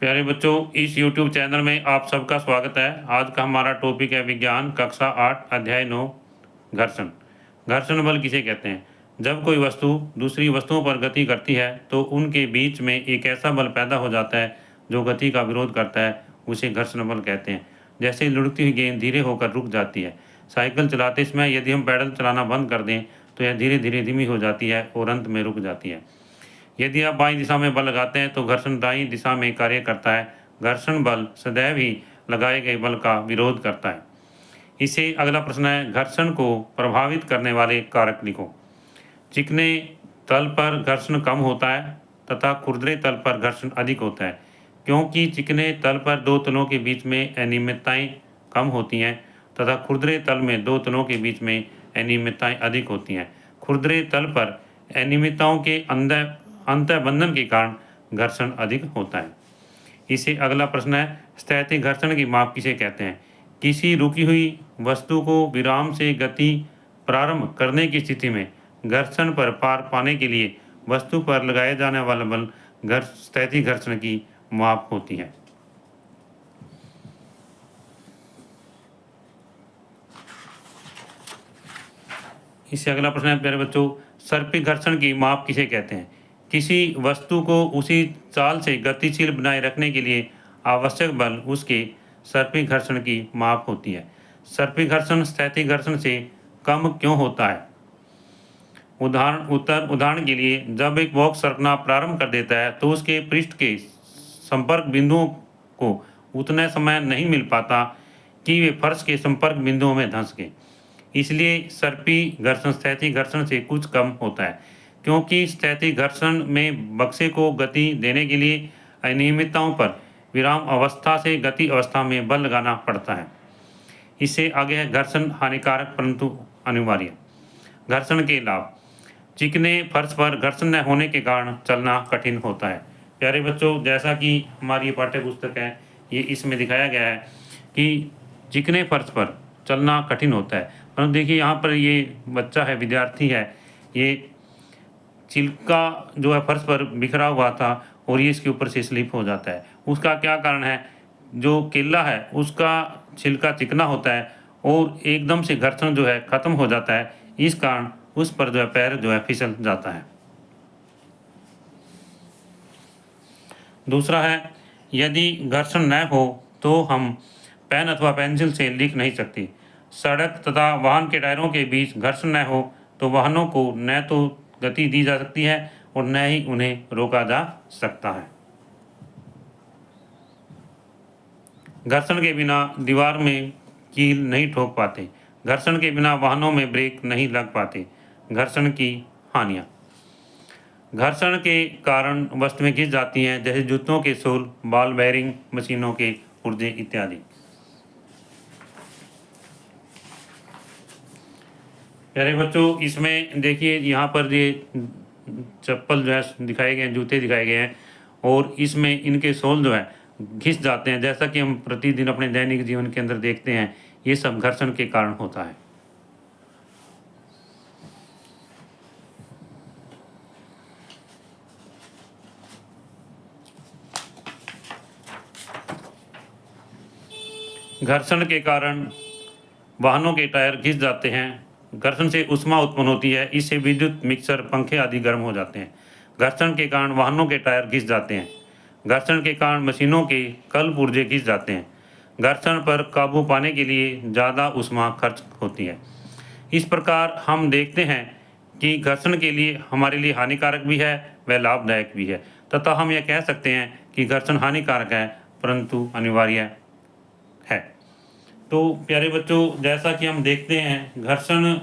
प्यारे बच्चों, इस YouTube चैनल में आप सबका स्वागत है। आज का हमारा टॉपिक है विज्ञान कक्षा 8 अध्याय 9 घर्षण। घर्षण बल किसे कहते हैं? जब कोई वस्तु दूसरी वस्तुओं पर गति करती है तो उनके बीच में एक ऐसा बल पैदा हो जाता है जो गति का विरोध करता है, उसे घर्षण बल कहते हैं। जैसे लुढ़कती हुई गेंद धीरे होकर रुक जाती है। साइकिल चलाते समय यदि हम पैडल चलाना बंद कर दें तो यह धीरे धीरे धीमी हो जाती है और अंत में रुक जाती है। यदि आप बाईं दिशा में बल लगाते हैं तो घर्षण दाईं दिशा में कार्य करता है। घर्षण बल सदैव ही लगाए गए बल का विरोध करता है। इसे अगला प्रश्न है, घर्षण को प्रभावित करने वाले कारक लिखो। चिकने तल पर घर्षण कम होता है तथा खुरदरे तल पर घर्षण अधिक होता है, क्योंकि चिकने तल पर दो तलों के बीच में अनियमितताएं कम होती हैं तथा खुरदरे तल में दो तलों के बीच में अनियमितताएं अधिक होती हैं। खुरदरे तल पर अनियमितताओं के अंतःबंधन के कारण घर्षण अधिक होता है। इसे अगला प्रश्न है, स्थैतिक घर्षण की माप किसे कहते हैं? किसी रुकी हुई वस्तु को विराम से गति प्रारंभ करने की स्थिति में घर्षण पर पार पाने के लिए वस्तु पर लगाया जाने वाला बल स्थैतिक घर्षण की माप होती है। इससे अगला प्रश्न है प्यारे बच्चों, सर्पिल घर्षण की माप किसे कहते हैं? किसी वस्तु को उसी चाल से गतिशील बनाए रखने के लिए आवश्यक बल उसके सर्पिल घर्षण की माप होती है। सर्पिल घर्षण स्थैतिक घर्षण से कम क्यों होता है? उदाहरण के लिए, जब एक बॉक्स सरकना प्रारंभ कर देता है तो उसके पृष्ठ के संपर्क बिंदुओं को उतना समय नहीं मिल पाता कि वे फर्श के संपर्क बिंदुओं में धंस गए। इसलिए सर्पिल घर्षण स्थैतिक घर्षण से कुछ कम होता है, क्योंकि स्थैतिक घर्षण में बक्से को गति देने के लिए अनियमितताओं पर विराम अवस्था से गति अवस्था में बल लगाना पड़ता है। इससे आगे है घर्षण हानिकारक परंतु अनिवार्य। घर्षण के लाभ। चिकने फर्श पर घर्षण न होने के कारण चलना कठिन होता है। प्यारे बच्चों, जैसा कि हमारी ये पाठ्य पुस्तक है, ये इसमें दिखाया गया है कि चिकने फर्श पर चलना कठिन होता है। परंतु देखिए, यहाँ पर ये बच्चा है, विद्यार्थी है, ये छिलका जो है फर्श पर बिखरा हुआ था और ये इसके ऊपर से स्लिप हो जाता है। उसका क्या कारण है? जो केला है उसका छिलका चिकना होता है और एकदम से घर्षण जो है खत्म हो जाता है। इस कारण उस पर जो है पैर जो है फिसल जाता है। दूसरा है, यदि घर्षण न हो तो हम पेन अथवा पेंसिल से लिख नहीं सकते। सड़क तथा वाहन के टायरों के बीच घर्षण न हो तो वाहनों को न तो गति दी जा सकती है और न ही उन्हें रोका जा सकता है। घर्षण के बिना दीवार में कील नहीं ठोक पाते। घर्षण के बिना वाहनों में ब्रेक नहीं लग पाते। घर्षण की हानियाँ। घर्षण के कारण वस्तुएं घिस जाती हैं, जैसे जूतों के सोल, बॉल बेयरिंग, मशीनों के पुर्जे इत्यादि। प्यारे बच्चों, इसमें देखिए यहाँ पर ये चप्पल जो है दिखाए गए हैं, जूते दिखाए गए हैं और इसमें इनके सोल जो है घिस जाते हैं, जैसा कि हम प्रतिदिन अपने दैनिक जीवन के अंदर देखते हैं। ये सब घर्षण के कारण होता है। घर्षण के कारण वाहनों के टायर घिस जाते हैं। घर्षण से ऊष्मा उत्पन्न होती है, इससे विद्युत मिक्सर, पंखे आदि गर्म हो जाते हैं। घर्षण के कारण वाहनों के टायर घिस जाते हैं। घर्षण के कारण मशीनों के कल पुर्जे घिस जाते हैं। घर्षण पर काबू पाने के लिए ज़्यादा ऊष्मा खर्च होती है। इस प्रकार हम देखते हैं कि घर्षण के लिए हमारे लिए हानिकारक भी है व लाभदायक भी है, तथा हम यह कह सकते हैं कि घर्षण हानिकारक है परंतु अनिवार्य है। तो प्यारे बच्चों, जैसा कि हम देखते हैं, घर्षण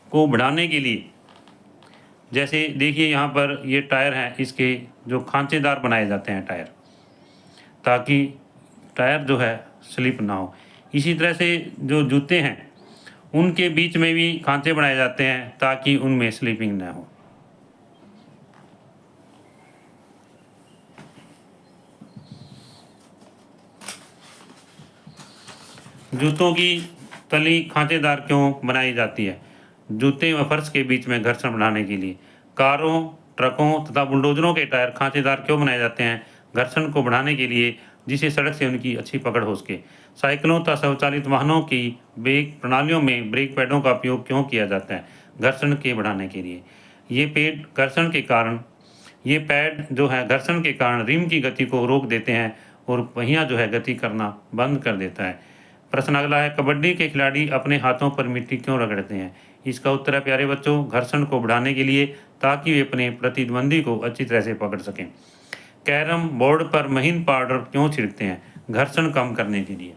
को बढ़ाने के लिए, जैसे देखिए यहाँ पर ये टायर हैं, इसके जो खांचेदार बनाए जाते हैं टायर, ताकि टायर जो है स्लिप ना हो। इसी तरह से जो जूते हैं उनके बीच में भी खांचे बनाए जाते हैं ताकि उनमें स्लिपिंग ना हो। जूतों की तली खांचेदार क्यों बनाई जाती है? जूते व फर्श के बीच में घर्षण बढ़ाने के लिए। कारों, ट्रकों तथा बुलडोजरों के टायर खांचेदार क्यों बनाए जाते हैं? घर्षण को बढ़ाने के लिए, जिससे सड़क से उनकी अच्छी पकड़ हो सके। साइकिलों तथा स्वचालित वाहनों की ब्रेक प्रणालियों में ब्रेक पैडों का उपयोग क्यों किया जाता है? घर्षण के बढ़ाने के लिए। ये पैड जो है घर्षण के कारण रिम की गति को रोक देते हैं और पहिया जो है गति करना बंद कर देता है। प्रश्न अगला है, कबड्डी के खिलाड़ी अपने हाथों पर मिट्टी क्यों रगड़ते हैं? इसका उत्तर है प्यारे बच्चों, घर्षण को बढ़ाने के लिए, ताकि वे अपने प्रतिद्वंदी को अच्छी तरह से पकड़ सकें। कैरम बोर्ड पर महीन पाउडर क्यों छिड़कते हैं? घर्षण कम करने के लिए।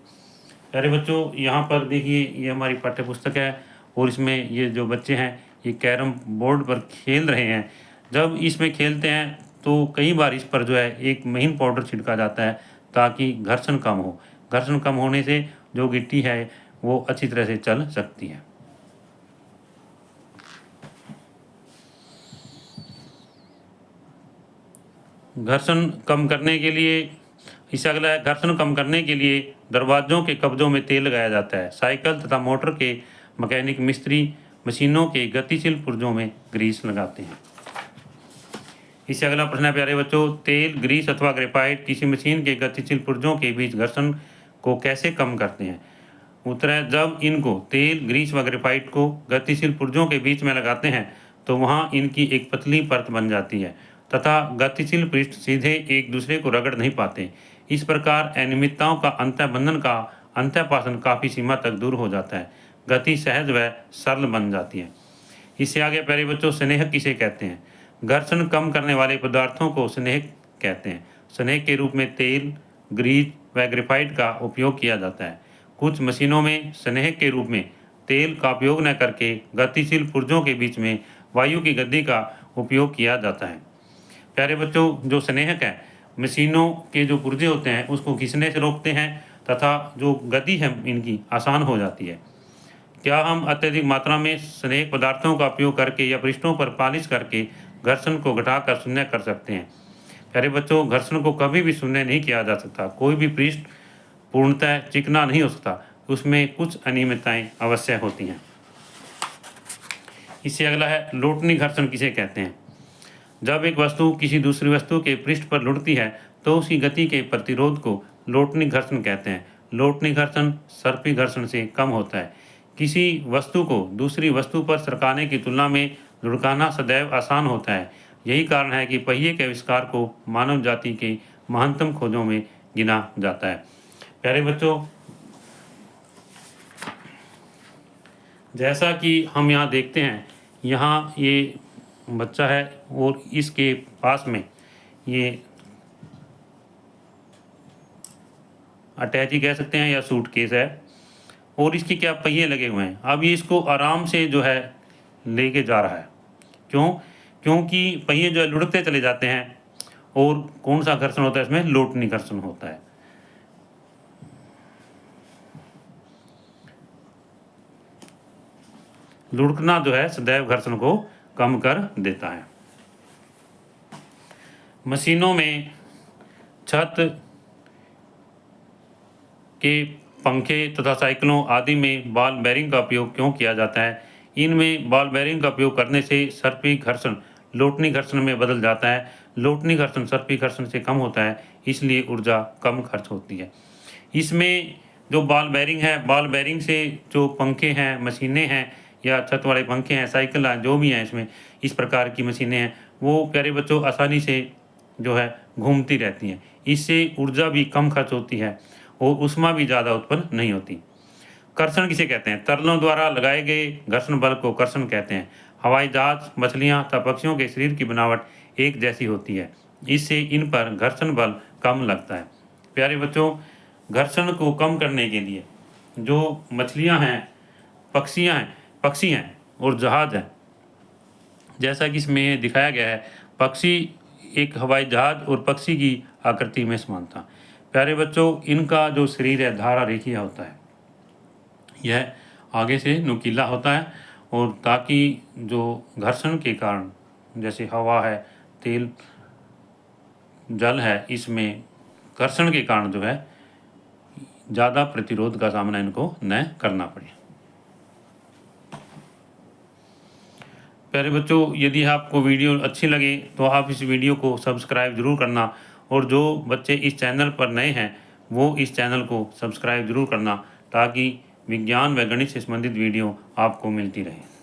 प्यारे बच्चों, यहाँ पर देखिए, ये हमारी पाठ्य पुस्तक है और इसमें ये जो बच्चे हैं ये कैरम बोर्ड पर खेल रहे हैं। जब इसमें खेलते हैं तो कई बार इस पर जो है एक महीन पाउडर छिड़का जाता है ताकि घर्षण कम हो। घर्षण कम होने से जो गिट्टी है वो अच्छी तरह से चल सकती है। घर्षण कम करने के लिए, इससे अगला है, घर्षण कम करने के लिए दरवाजों के कब्जों में तेल लगाया जाता है। साइकिल तथा मोटर के मैकेनिक मिस्त्री मशीनों के गतिशील पुर्जों में ग्रीस लगाते हैं। इससे अगला प्रश्न है प्यारे बच्चों, तेल, ग्रीस अथवा ग्रेफाइट किसी मशीन के गतिशील पुर्जों के बीच घर्षण को कैसे कम करते हैं? उत्तर है, जब इनको तेल, ग्रीस व ग्रेफाइट को गतिशील पुर्जों के बीच में लगाते हैं तो वहाँ इनकी एक पतली परत बन जाती है तथा गतिशील पृष्ठ सीधे एक दूसरे को रगड़ नहीं पाते। इस प्रकार अनियमितताओं का अंतःबंधन का अंतःपासन काफ़ी सीमा तक दूर हो जाता है। गति सहज व सरल बन जाती है। इससे आगे प्यारे बच्चों, स्नेहक किसे कहते हैं? घर्षण कम करने वाले पदार्थों को स्नेहक कहते हैं। स्नेहक के रूप में तेल, ग्रीस व ग्रेफाइट का उपयोग किया जाता है। कुछ मशीनों में स्नेहक के रूप में तेल का उपयोग न करके गतिशील पुर्जों के बीच में वायु की गति का उपयोग किया जाता है। प्यारे बच्चों, जो स्नेहक है मशीनों के जो पुर्जे होते हैं उसको घिसने से रोकते हैं तथा जो गति है इनकी आसान हो जाती है। क्या हम अत्यधिक मात्रा में स्नेहक पदार्थों का उपयोग करके या पृष्ठों पर पालिश करके घर्षण को घटाकर शून्य कर सकते हैं? प्यारे बच्चों, घर्षण को कभी भी शून्य नहीं किया जा सकता। कोई भी पृष्ठ पूर्णतः चिकना नहीं हो सकता, उसमें कुछ अनियमितताएं अवश्य होती हैं। इससे अगला है, लोटनी घर्षण किसे कहते हैं? जब एक वस्तु किसी दूसरी वस्तु के पृष्ठ पर लुढ़कती है तो उसकी गति के प्रतिरोध को लोटनी घर्षण कहते हैं। लोटनी घर्षण सर्पी घर्षण से कम होता है। किसी वस्तु को दूसरी वस्तु पर सरकाने की तुलना में लुढ़काना सदैव आसान होता है। यही कारण है कि पहिए के आविष्कार को मानव जाति के महानतम खोजों में गिना जाता है। प्यारे बच्चों, जैसा कि हम यहाँ देखते हैं, यहाँ ये बच्चा है और इसके पास में ये अटैची कह सकते हैं या सूटकेस है और इसके क्या पहिए लगे हुए हैं। अब ये इसको आराम से जो है लेके जा रहा है। क्यों? क्योंकि पहिए जो है लुढ़कते चले जाते हैं। और कौन सा घर्षण होता है इसमें? लोटनी घर्षण होता है। लुढ़कना जो है सदैव घर्षण को कम कर देता है। मशीनों में छत के पंखे तथा साइकिलों आदि में बॉल बेरिंग का उपयोग क्यों किया जाता है? इनमें बॉल बेरिंग का उपयोग करने से सर्पी घर्षण लोटनी घर्षण में बदल जाता है। लोटनी घर्षण सर्पी घर्षण से कम होता है, इसलिए ऊर्जा कम खर्च होती है। इसमें जो बॉल बेरिंग है, बॉल बेरिंग से जो पंखे हैं, मशीनें हैं या छत वाले पंखे हैं, साइकिल हैं, जो भी हैं इसमें इस प्रकार की मशीनें हैं, वो प्यारे बच्चों आसानी से जो है घूमती रहती हैं। इससे ऊर्जा भी कम खर्च होती है और ऊष्मा भी ज़्यादा उत्पन्न नहीं होती। कर्षण किसे कहते हैं? तरलों द्वारा लगाए गए घर्षण बल को कर्षण कहते हैं। हवाई जहाज, मछलियाँ तथा पक्षियों के शरीर की बनावट एक जैसी होती है, इससे इन पर घर्षण बल कम लगता है। प्यारे बच्चों, घर्षण को कम करने के लिए जो मछलियाँ हैं, पक्षी हैं और जहाज हैं, जैसा कि इसमें दिखाया गया है, पक्षी एक हवाई जहाज और पक्षी की आकृति में समानता। प्यारे बच्चों, इनका जो शरीर है धारा रेखीय होता है, यह आगे से नुकीला होता है और ताकि जो घर्षण के कारण जैसे हवा है, तेल, जल है, इसमें घर्षण के कारण जो है ज़्यादा प्रतिरोध का सामना इनको न करना पड़े। प्यारे बच्चों, यदि आपको वीडियो अच्छी लगे तो आप इस वीडियो को सब्सक्राइब ज़रूर करना और जो बच्चे इस चैनल पर नए हैं वो इस चैनल को सब्सक्राइब ज़रूर करना ताकि विज्ञान व गणित से संबंधित वीडियो आपको मिलती रहे।